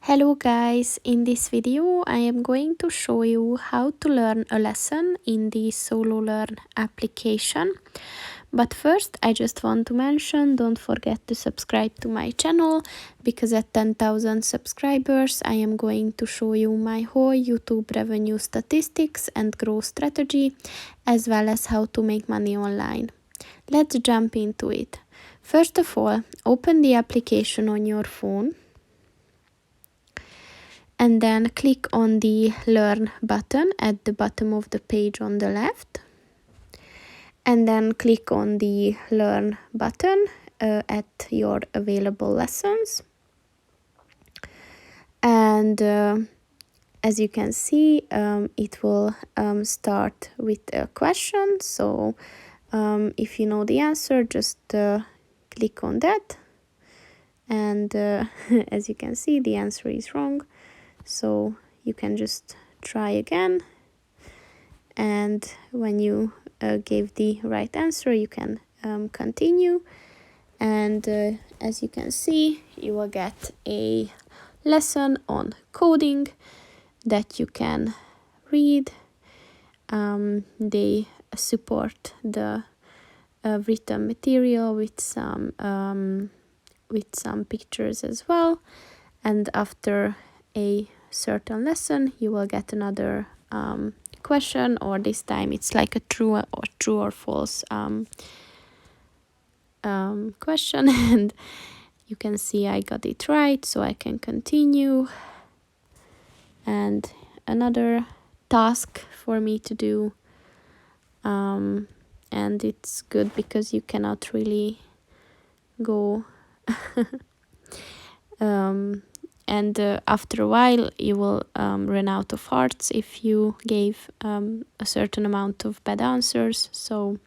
Hello guys, in this video I am going to show you how to learn a lesson in the Sololearn application. But first I just want to mention, don't forget to subscribe to my channel, because at 10,000 subscribers I am going to show you my whole YouTube revenue statistics and growth strategy, as well as how to make money online. Let's jump into it. First of all, open the application on your phone. And then click on the Learn button at the bottom of the page on the left. And then click on the Learn button at your available lessons. And as you can see, it will start with a question. So if you know the answer, just click on that. And as you can see, the answer is wrong. So you can just try again, and when you gave the right answer, you can continue. And as you can see, you will get a lesson on coding that you can read. They support the written material with some pictures as well. And after a certain lesson, you will get another question, or this time it's like a true or false question. And you can see I got it right, so I can continue. And another task for me to do, and it's good because you cannot really go and after a while you will run out of hearts if you gave a certain amount of bad answers. So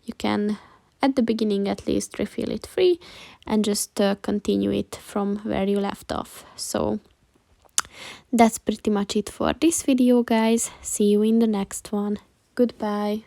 you can, at the beginning at least, refill it free and just continue it from where you left off. So that's pretty much it for this video, guys. See you in the next one. Goodbye.